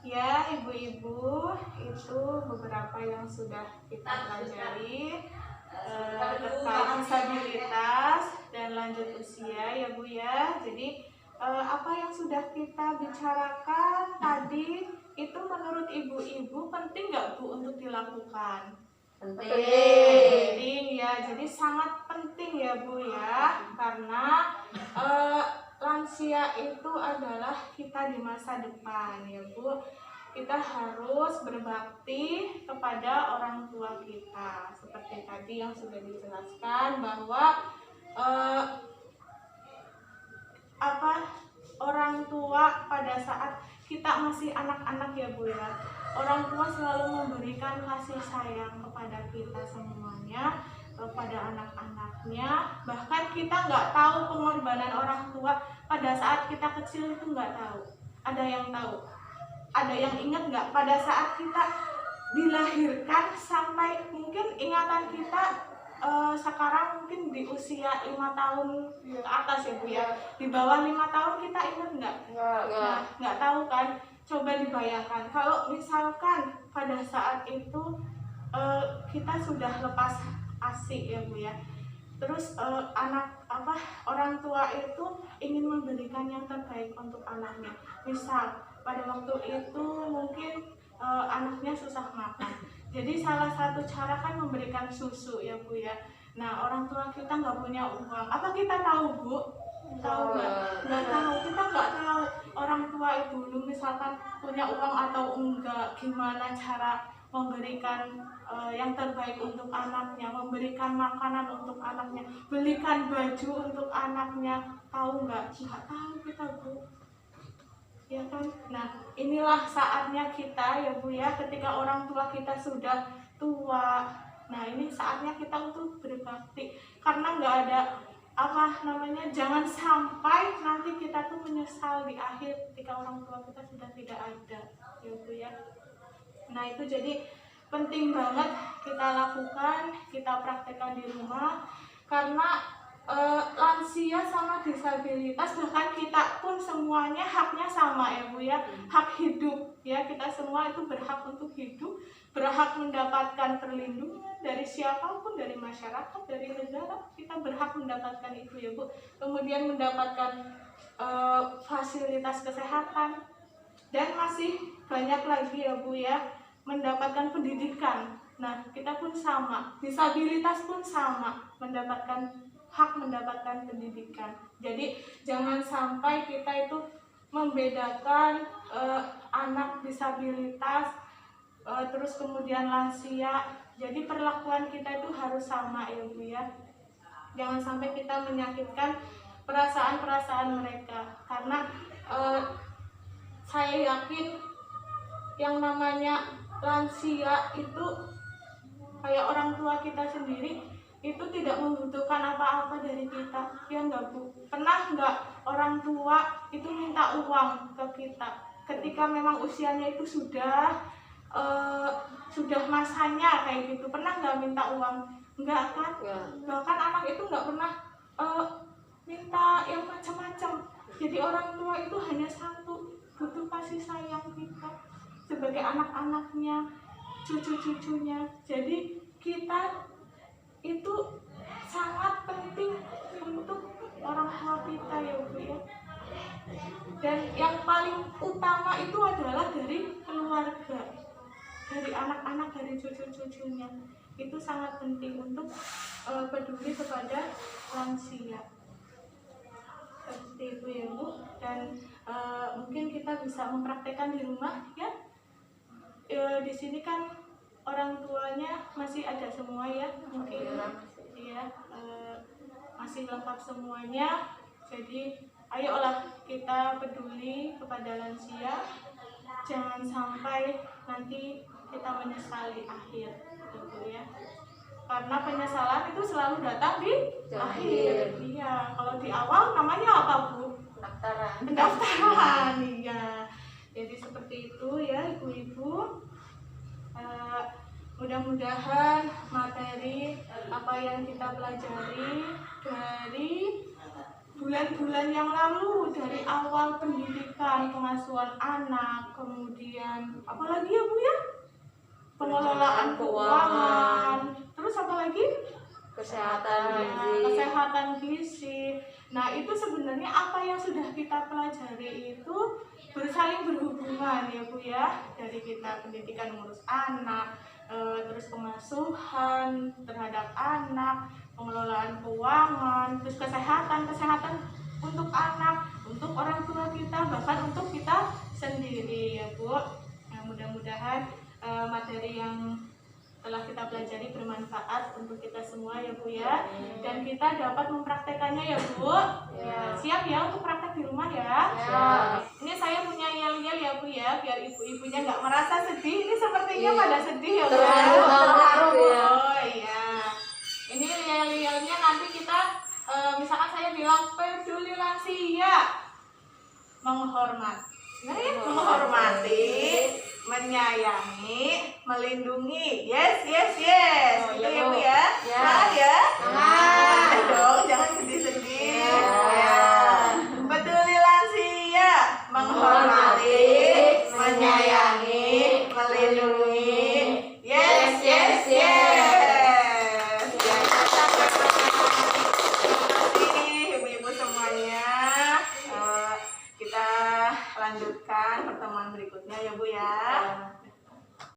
Ya, ibu-ibu, itu beberapa yang sudah kita pelajari terkait disabilitas dan lanjut usia ya Bu ya. Jadi apa yang sudah kita bicarakan tadi itu menurut ibu-ibu penting nggak Bu untuk dilakukan? Penting ya, jadi sangat penting ya Bu ya, karena lansia itu adalah kita di masa depan ya Bu. Kita harus berbakti kepada orang tua kita seperti tadi yang sudah dijelaskan bahwa orang tua pada saat kita masih anak-anak ya Bu ya, orang tua selalu memberikan kasih sayang kepada kita semuanya, kepada anak-anaknya. Bahkan kita nggak tahu pengorbanan orang tua pada saat kita kecil itu nggak tahu. Ada yang tahu? Ada yang ingat nggak pada saat kita dilahirkan sampai mungkin ingatan kita sekarang mungkin di usia 5 tahun ke atas ya Bu ya, di bawah 5 tahun kita ingat nggak? Nah, nggak tahu kan? Coba dibayangkan kalau misalkan pada saat itu kita sudah lepas ASI ya Bu ya, terus orang tua itu ingin memberikan yang terbaik untuk anaknya. Misal pada waktu itu mungkin anaknya susah makan, jadi salah satu cara kan memberikan susu ya Bu ya. Nah, orang tua kita nggak punya uang, apa kita tahu Bu? Tahu nggak tahu, kita nggak tahu orang tua itu dulu misalkan punya uang atau enggak, gimana cara memberikan yang terbaik untuk anaknya, memberikan makanan untuk anaknya, belikan baju untuk anaknya, tahu nggak? Nggak tahu kita Bu, ya kan? Nah, inilah saatnya kita ya Bu ya, ketika orang tua kita sudah tua, nah ini saatnya kita untuk berbakti, karena nggak ada jangan sampai nanti kita tuh menyesal di akhir ketika orang tua kita sudah tidak ada ya Bu ya. Nah, itu jadi penting banget kita lakukan, kita praktekkan di rumah, karena lansia sama disabilitas, bahkan kita pun semuanya haknya sama ya Bu ya, hak hidup ya, kita semua itu berhak untuk hidup, berhak mendapatkan perlindungan dari siapapun, dari masyarakat, dari negara, kita berhak mendapatkan itu ya Bu. Kemudian mendapatkan fasilitas kesehatan, dan masih banyak lagi ya Bu ya, mendapatkan pendidikan. Nah, kita pun sama, disabilitas pun sama, hak mendapatkan pendidikan. Jadi jangan sampai kita itu membedakan anak disabilitas terus kemudian lansia. Jadi perlakuan kita itu harus sama ya Bu ya. Jangan sampai kita menyakitkan perasaan-perasaan mereka, karena saya yakin yang namanya lansia itu kayak orang tua kita sendiri, itu tidak membutuhkan apa-apa dari kita, ya enggak Bu? Pernah enggak orang tua itu minta uang ke kita ketika memang usianya itu sudah masanya kayak gitu? Pernah enggak minta uang? Enggak kan? Bahkan anak itu enggak pernah minta yang macam-macam. Jadi orang tua itu hanya satu, butuh kasih sayang kita sebagai anak-anaknya, cucu-cucunya. Jadi kita itu sangat penting untuk orang tua kita ya Bu ya. Dan yang paling utama itu adalah dari keluarga, dari anak-anak, dari cucu-cucunya. Itu sangat penting untuk peduli kepada lansia. Seperti itu ya Bu. Dan mungkin kita bisa mempraktekkan di rumah ya. Di sini kan orang tuanya masih ada semua ya, mungkin ya masih lengkap semuanya. Jadi ayolah kita peduli kepada lansia, jangan sampai nanti kita menyesal di akhir gitu ya, karena penyesalan itu selalu datang di akhir. Iya, kalau di awal namanya apa Bu? Pendaftaran. Iya, jadi seperti itu ya ibu-ibu. Mudah-mudahan materi apa yang kita pelajari dari bulan-bulan yang lalu, dari awal pendidikan, pengasuhan anak, kemudian kemudian apalagi ya Bu ya? Pengelolaan keuangan, terus apa lagi? Kesehatan gizi. Nah, itu sebenarnya apa yang sudah kita pelajari itu bersaling berhubungan ya Bu ya. Dari kita pendidikan mengurus anak, terus pengasuhan terhadap anak, pengelolaan keuangan, terus kesehatan untuk anak, untuk orang tua kita, bahkan untuk kita sendiri ya Bu. Nah, mudah-mudahan materi yang telah kita pelajari bermanfaat untuk kita semua ya Bu ya, dan kita dapat mempraktekannya ya Bu. Ya, siap ya untuk praktek di rumah ya. Ini saya punya yel-yel ya Bu ya, biar ibu-ibunya nggak merasa sedih. Ini sepertinya pada sedih ya Bu ya. Oh iya, ini yel-yelnya nanti kita misalkan saya bilang peduli lansia, menghormati, menghormati, menyayangi, melindungi. Yes. Gitu ya Bu ya. Semangat ya. Dong, jangan sedih-sedih. Ya. Peduli lansia, menghormati, menyayangi, melindungi.